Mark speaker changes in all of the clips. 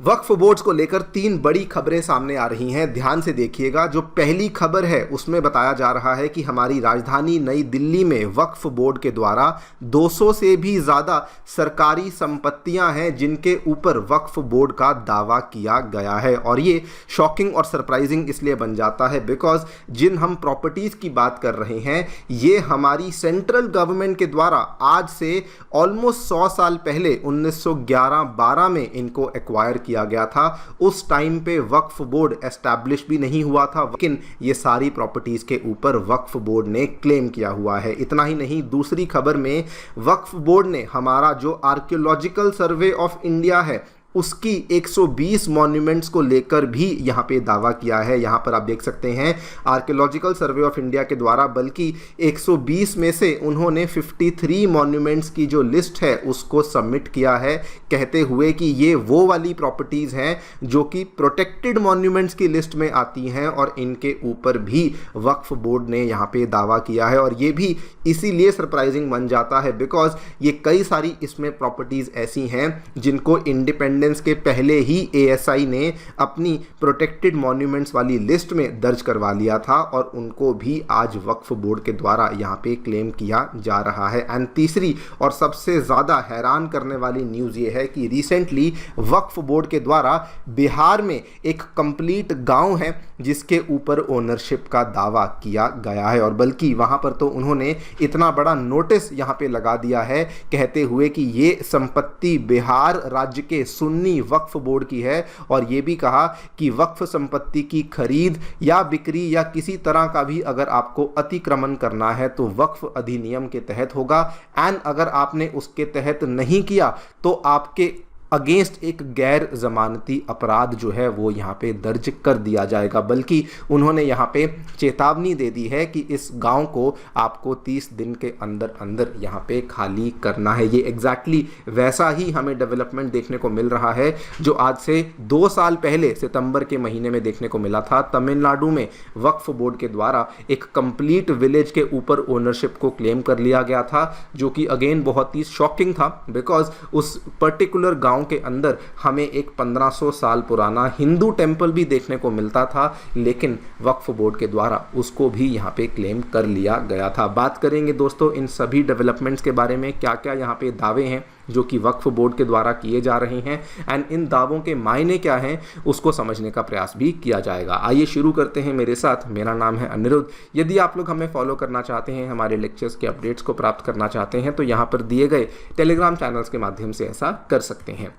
Speaker 1: वक्फ boards को लेकर तीन बड़ी खबरें सामने आ रही हैं। ध्यान से देखिएगा। जो पहली खबर है उसमें बताया जा रहा है कि हमारी राजधानी नई दिल्ली में वक्फ बोर्ड के द्वारा 200 से भी ज़्यादा सरकारी संपत्तियां हैं जिनके ऊपर वक्फ बोर्ड का दावा किया गया है। और ये शॉकिंग और सरप्राइजिंग इसलिए बन जाता है बिकॉज जिन हम प्रॉपर्टीज़ की बात कर रहे हैं ये हमारी सेंट्रल गवर्नमेंट के द्वारा आज से ऑलमोस्ट 100 साल पहले 1911-12 में इनको एक्वायर किया गया था। उस टाइम पे वक्फ बोर्ड एस्टैब्लिश भी नहीं हुआ था, लेकिन ये सारी प्रॉपर्टीज के ऊपर वक्फ बोर्ड ने क्लेम किया हुआ है। इतना ही नहीं, दूसरी खबर में वक्फ बोर्ड ने हमारा जो आर्कियोलॉजिकल सर्वे ऑफ इंडिया है उसकी 120 मॉन्यूमेंट्स को लेकर भी यहाँ पे दावा किया है। यहाँ पर आप देख सकते हैं आर्कियोलॉजिकल सर्वे ऑफ इंडिया के द्वारा बल्कि 120 में से उन्होंने 53 मॉन्यूमेंट्स की जो लिस्ट है उसको सबमिट किया है, कहते हुए कि ये वो वाली प्रॉपर्टीज़ हैं जो कि प्रोटेक्टेड मॉन्यूमेंट्स की लिस्ट में आती हैं और इनके ऊपर भी वक्फ बोर्ड ने यहाँ पे दावा किया है। और ये भी इसीलिए सरप्राइजिंग बन जाता है बिकॉज ये कई सारी इसमें प्रॉपर्टीज़ ऐसी हैं जिनको इंडिपेंडेंस के पहले ही एएसआई ने अपनी प्रोटेक्टेड मॉन्यूमेंट्स वाली लिस्ट में दर्ज करवा लिया था और उनको भी आज वक्फ बोर्ड के द्वारा यहाँ पे क्लेम किया जा रहा है। एंड तीसरी और सबसे ज़्यादा हैरान करने वाली न्यूज़ ये है कि रिसेंटली वक्फ बोर्ड के द्वारा बिहार में एक कंप्लीट गांव है जिसके ऊपर ओनरशिप का दावा किया गया है। और बल्कि वहाँ पर तो उन्होंने इतना बड़ा नोटिस यहाँ पे लगा दिया है कहते हुए कि ये संपत्ति बिहार राज्य के सुन्नी वक्फ बोर्ड की है और ये भी कहा कि वक्फ संपत्ति की खरीद या बिक्री या किसी तरह का भी अगर आपको अतिक्रमण करना है तो वक्फ अधिनियम के तहत होगा एंड अगर आपने उसके तहत नहीं किया तो आपके अगेंस्ट एक गैर जमानती अपराध जो है वो यहाँ पे दर्ज कर दिया जाएगा। बल्कि उन्होंने यहाँ पे चेतावनी दे दी है कि इस गांव को आपको 30 दिन के अंदर अंदर यहाँ पे खाली करना है। ये एग्जैक्टली वैसा ही हमें डेवलपमेंट देखने को मिल रहा है जो आज से 2 साल पहले सितंबर के महीने में देखने को मिला था। तमिलनाडु में वक्फ बोर्ड के द्वारा एक कंप्लीट विलेज के ऊपर ओनरशिप को क्लेम कर लिया गया था जो कि अगेन बहुत ही शॉकिंग था बिकॉज उस पर्टिकुलर गांव के अंदर हमें एक 1500 साल पुराना हिंदू टेंपल भी देखने को मिलता था, लेकिन वक्फ बोर्ड के द्वारा उसको भी यहाँ पे क्लेम कर लिया गया था। बात करेंगे दोस्तों इन सभी डेवलपमेंट्स के बारे में, क्या क्या यहाँ पे दावे हैं जो कि वक्फ बोर्ड के द्वारा किए जा रहे हैं एंड इन दावों के मायने क्या हैं उसको समझने का प्रयास भी किया जाएगा। आइए शुरू करते हैं मेरे साथ। मेरा नाम है अनिरुद्ध। यदि आप लोग हमें फॉलो करना चाहते हैं, हमारे लेक्चर्स के अपडेट्स को प्राप्त करना चाहते हैं तो यहाँ पर दिए गए टेलीग्राम चैनल्स के माध्यम से ऐसा कर सकते हैं।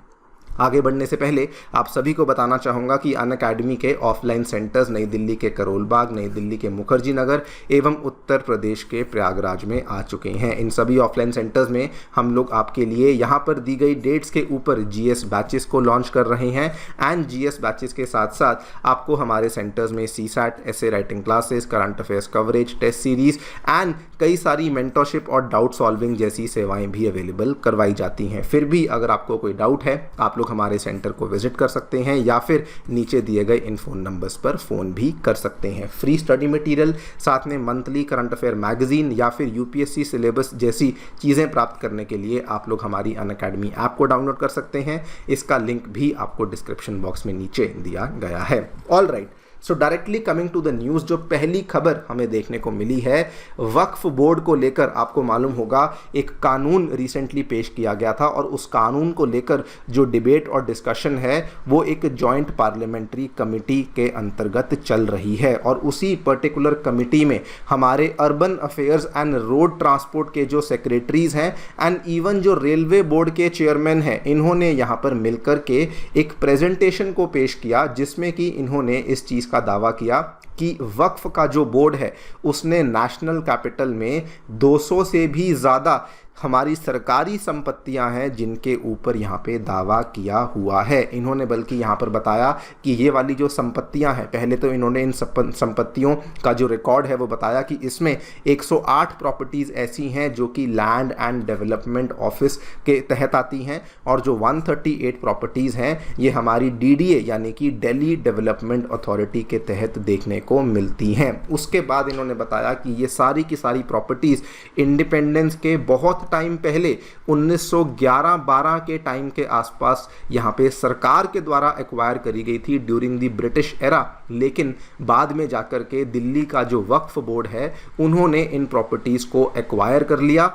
Speaker 1: आगे बढ़ने से पहले आप सभी को बताना चाहूँगा कि अनअकैडमी के ऑफलाइन सेंटर्स नई दिल्ली के करोल बाग, नई दिल्ली के मुखर्जी नगर एवं उत्तर प्रदेश के प्रयागराज में आ चुके हैं। इन सभी ऑफलाइन सेंटर्स में हम लोग आपके लिए यहाँ पर दी गई डेट्स के ऊपर जीएस बैचेस को लॉन्च कर रहे हैं एंड जीएस बैचेस के साथ साथ आपको हमारे सेंटर्स में CSAT, essay writing classes, current affairs coverage, test series and कई सारी मेंटरशिप और डाउट सॉल्विंग जैसी सेवाएं भी अवेलेबल करवाई जाती हैं। फिर भी अगर आपको कोई डाउट है आप हमारे सेंटर को विजिट कर सकते हैं या फिर नीचे दिए गए इन फोन नंबर्स पर फोन भी कर सकते हैं। फ्री स्टडी मटेरियल, साथ में मंथली करंट अफेयर मैगजीन या फिर यूपीएससी सिलेबस जैसी चीज़ें प्राप्त करने के लिए आप लोग हमारी अनअकैडमी ऐप को डाउनलोड कर सकते हैं। इसका लिंक भी आपको डिस्क्रिप्शन बॉक्स में नीचे दिया गया है। All right, so directly coming to the news, जो पहली खबर हमें देखने को मिली है वक्फ बोर्ड को लेकर। आपको मालूम होगा एक कानून रिसेंटली पेश किया गया था और उस कानून को लेकर जो डिबेट और डिस्कशन है वो एक जॉइंट पार्लियामेंट्री कमेटी के अंतर्गत चल रही है और उसी पर्टिकुलर कमेटी में हमारे urban affairs and road transport के जो सेक्रेटरीज हैं एंड इवन जो रेलवे बोर्ड के चेयरमैन हैं, इन्होंने यहाँ पर मिलकर के एक प्रेजेंटेशन को पेश किया जिसमें कि इन्होंने इस चीज़ का दावा किया कि वक्फ का जो बोर्ड है उसने नेशनल कैपिटल में 200 से भी ज़्यादा हमारी सरकारी संपत्तियां हैं जिनके ऊपर यहाँ पे दावा किया हुआ है। इन्होंने बल्कि यहाँ पर बताया कि ये वाली जो संपत्तियां हैं, पहले तो इन्होंने इन संपत्तियों का जो रिकॉर्ड है वो बताया कि इसमें 108 प्रॉपर्टीज़ ऐसी हैं जो कि लैंड एंड डेवलपमेंट ऑफिस के तहत आती हैं और जो 138 प्रॉपर्टीज़ हैं ये हमारी डीडीए यानी कि दिल्ली डेवलपमेंट अथॉरिटी के तहत देखने को मिलती हैं। उसके बाद इन्होंने बताया कि ये सारी की सारी प्रॉपर्टीज़ इंडिपेंडेंस के बहुत बहुत टाइम पहले 1911-12 के टाइम के आसपास यहाँ पे सरकार के द्वारा एक्वायर करी गई थी ड्यूरिंग द ब्रिटिश एरा, लेकिन बाद में जाकर के दिल्ली का जो वक्फ बोर्ड है उन्होंने इन प्रॉपर्टीज़ को एक्वायर कर लिया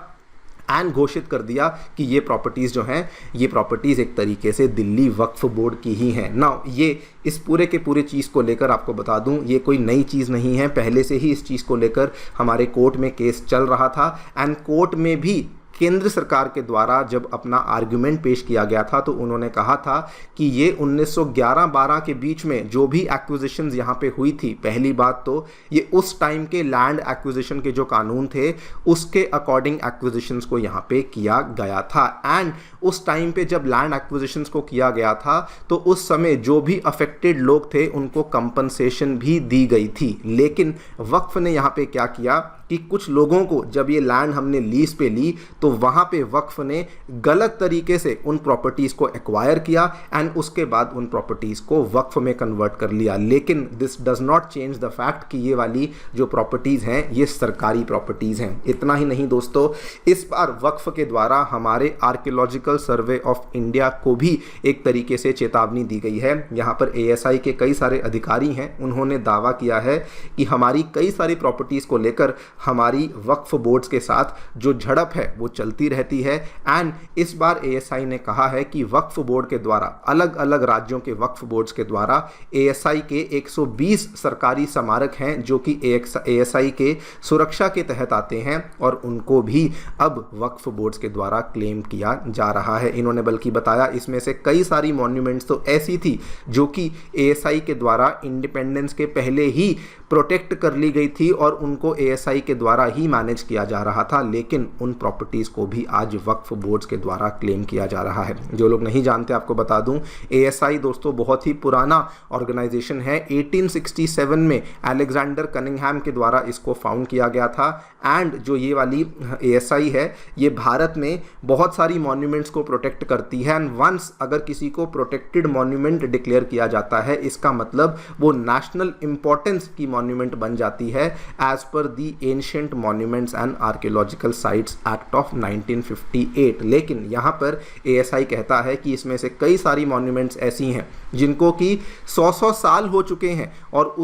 Speaker 1: एंड घोषित कर दिया कि ये प्रॉपर्टीज़ जो हैं ये प्रॉपर्टीज़ एक तरीके से दिल्ली वक्फ बोर्ड की ही हैं। नाउ ये इस पूरे के पूरे चीज़ को लेकर आपको बता दूं, ये कोई नई चीज़ नहीं है, पहले से ही इस चीज़ को लेकर हमारे कोर्ट में केस चल रहा था एंड कोर्ट में भी केंद्र सरकार के द्वारा जब अपना आर्गुमेंट पेश किया गया था तो उन्होंने कहा था कि ये 1911-12 के बीच में जो भी एक्विजिशंस यहाँ पे हुई थी, पहली बात तो ये उस टाइम के लैंड एक्विजिशन के जो कानून थे उसके अकॉर्डिंग एक्विजिशंस को यहाँ पे किया गया था एंड उस टाइम पे जब लैंड एक्विजिशंस को किया गया था तो उस समय जो भी अफेक्टेड लोग थे उनको कंपनसेशन भी दी गई थी। लेकिन वक्फ ने यहाँ पे क्या किया कि कुछ लोगों को जब ये लैंड हमने लीज पे ली तो वहाँ पे वक्फ ने गलत तरीके से उन प्रॉपर्टीज़ को एक्वायर किया एंड उसके बाद उन प्रॉपर्टीज़ को वक्फ में कन्वर्ट कर लिया। लेकिन this does not change the fact कि ये वाली जो प्रॉपर्टीज़ हैं ये सरकारी प्रॉपर्टीज़ हैं। इतना ही नहीं दोस्तों, इस बार वक्फ के द्वारा हमारे आर्कियोलॉजिकल सर्वे ऑफ इंडिया को भी एक तरीके से चेतावनी दी गई है। यहाँ पर ASI के कई सारे अधिकारी हैं, उन्होंने दावा किया है कि हमारी कई सारी प्रॉपर्टीज़ को लेकर हमारी वक्फ बोर्ड्स के साथ जो झड़प है वो चलती रहती है एंड इस बार ASI ने कहा है कि वक्फ बोर्ड के द्वारा अलग अलग राज्यों के वक्फ बोर्ड्स के द्वारा ASI के 120 सरकारी स्मारक हैं जो कि ASI के सुरक्षा के तहत आते हैं और उनको भी अब वक्फ बोर्ड्स के द्वारा क्लेम किया जा रहा है। इन्होंने बल्कि बताया इसमें से कई सारी मॉन्यूमेंट्स तो ऐसी थी जो कि ASI के द्वारा इंडिपेंडेंस के पहले ही प्रोटेक्ट कर ली गई थी और उनको ASI के द्वारा ही मैनेज किया जा रहा था, लेकिन उन प्रॉपर्टीज़ को भी आज वक्फ बोर्ड्स के द्वारा क्लेम किया जा रहा है। जो लोग नहीं जानते आपको बता दूं, ASI दोस्तों बहुत ही पुराना ऑर्गेनाइजेशन है। 1867 में अलेक्जेंडर कनिंघम के द्वारा इसको फाउंड किया गया था एंड जो ये वाली ASI है ये भारत में बहुत सारी मॉन्यूमेंट्स को प्रोटेक्ट करती है एंड वंस अगर किसी को प्रोटेक्टेड मॉन्यूमेंट डिक्लेयर किया जाता है इसका मतलब वो नेशनल इंपॉर्टेंस की मॉन्यूमेंट बन जाती है एज पर the ancient monuments and archaeological sites act of 1958। लेकिन यहाँ पर ASI कहता है कि इसमें से कई सारी मॉन्यूमेंट्स ऐसी हैं जिनको कि 100 साल हो चुके हैं और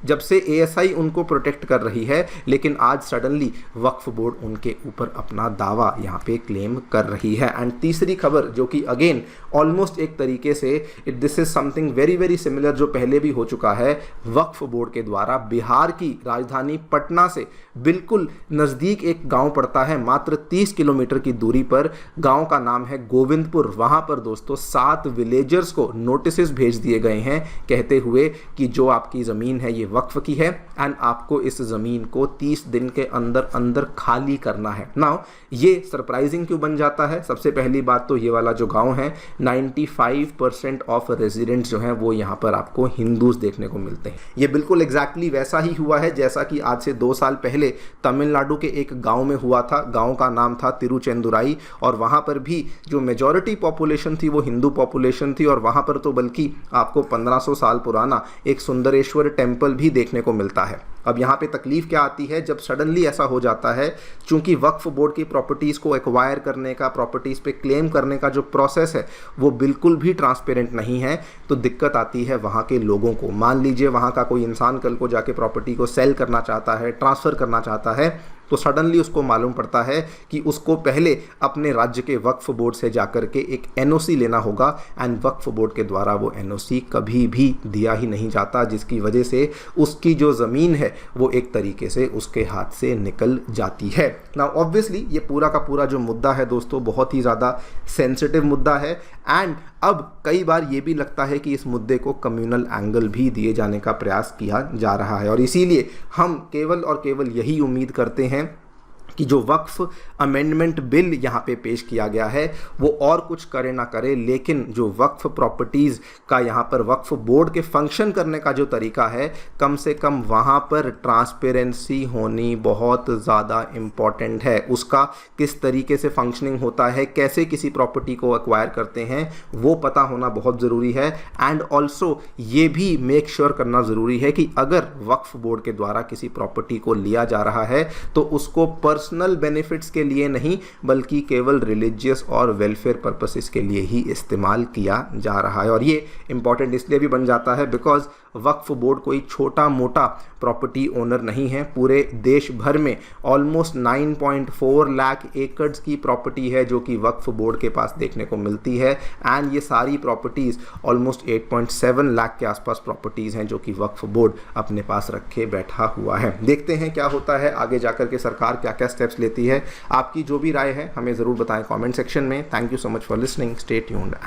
Speaker 1: जब से ASI उनको प्रोटेक्ट कर रही है, लेकिन आज सडनली वक्फ बोर्ड उनके ऊपर अपना दावा यहाँ पे क्लेम कर रही है। एंड तीसरी खबर जो कि अगेन ऑलमोस्ट एक तरीके से this is something very very similar जो पहले भी हो चुका है। वक्फ बोर्ड के द्वारा बिहार की राजधानी पटना से बिल्कुल नज़दीक एक गांव पड़ता है, मात्र 30 किलोमीटर की दूरी पर। गांव का नाम है गोविंदपुर। वहां पर दोस्तों 7 विलेजर्स को नोटिस भेज दिए गए हैं कहते हुए कि जो आपकी ज़मीन है ये वक्फ की है एंड आपको इस ज़मीन को 30 दिन के अंदर अंदर खाली करना है। नाउ ये सरप्राइजिंग क्यों बन जाता है? सबसे पहली बात तो ये वाला जो गांव है 95% ऑफ रेजिडेंट्स जो हैं वो यहाँ पर आपको हिंदूज देखने को मिलते हैं। ये बिल्कुल एग्जैक्टली वैसा ही हुआ है जैसा कि आज से 2 साल पहले तमिलनाडु के एक गांव में हुआ था। गांव का नाम था तिरुचेंदुराई और वहां पर भी जो मेजॉरिटी पॉपुलेशन थी वो हिंदू पॉपुलेशन थी और वहां पर तो बल्कि आपको 1500 साल पुराना एक सुंदरेश्वर टेम्पल भी देखने को मिलता है। अब यहाँ पे तकलीफ क्या आती है जब सडनली ऐसा हो जाता है, चूंकि वक्फ बोर्ड की प्रॉपर्टीज़ को एक्वायर करने का, प्रॉपर्टीज़ पे क्लेम करने का जो प्रोसेस है वो बिल्कुल भी ट्रांसपेरेंट नहीं है, तो दिक्कत आती है वहाँ के लोगों को। मान लीजिए वहाँ का कोई इंसान कल को जाके प्रॉपर्टी को सेल करना चाहता है, ट्रांसफ़र करना चाहता है, तो सडनली उसको मालूम पड़ता है कि उसको पहले अपने राज्य के वक्फ बोर्ड से जाकर के एक NOC लेना होगा एंड वक्फ बोर्ड के द्वारा वो NOC कभी भी दिया ही नहीं जाता, जिसकी वजह से उसकी जो ज़मीन है वो एक तरीके से उसके हाथ से निकल जाती है। ना ऑब्वियसली ये पूरा का पूरा जो मुद्दा है दोस्तों बहुत ही ज़्यादा सेंसिटिव मुद्दा है एंड अब कई बार ये भी लगता है कि इस मुद्दे को कम्युनल एंगल भी दिए जाने का प्रयास किया जा रहा है और इसीलिए हम केवल और केवल यही उम्मीद करते हैं कि जो वक्फ अमेंडमेंट बिल यहाँ पे पेश किया गया है वो और कुछ करे ना करे, लेकिन जो वक्फ प्रॉपर्टीज़ का यहाँ पर वक्फ बोर्ड के फंक्शन करने का जो तरीका है कम से कम वहाँ पर ट्रांसपेरेंसी होनी बहुत ज़्यादा इम्पॉर्टेंट है। उसका किस तरीके से फंक्शनिंग होता है, कैसे किसी प्रॉपर्टी को एक्वायर करते हैं वो पता होना बहुत ज़रूरी है एंड ऑल्सो ये भी मेक श्योर करना ज़रूरी है कि अगर वक्फ बोर्ड के द्वारा किसी प्रॉपर्टी को लिया जा रहा है तो उसको पर्सनल पर्सनल बेनिफिट्स के लिए नहीं बल्कि केवल रिलीजियस और वेलफेयर पर्पसेस के लिए ही इस्तेमाल किया जा रहा है। और ये इंपॉर्टेंट इसलिए भी बन जाता है बिकॉज वक्फ बोर्ड कोई छोटा मोटा प्रॉपर्टी ओनर नहीं है। पूरे देश भर में ऑलमोस्ट 9.4 लाख एकड़्स की प्रॉपर्टी है जो कि वक्फ बोर्ड के पास देखने को मिलती है। एंड ये सारी प्रॉपर्टीज़ ऑलमोस्ट 8.7 लाख के आसपास प्रॉपर्टीज़ हैं जो कि वक्फ बोर्ड अपने पास रखे बैठा हुआ है। देखते हैं क्या होता है आगे जाकर के, सरकार क्या क्या स्टेप्स लेती है। आपकी जो भी राय है हमें ज़रूर बताएं कमेंट सेक्शन में। Thank you so much for listening, stay tuned and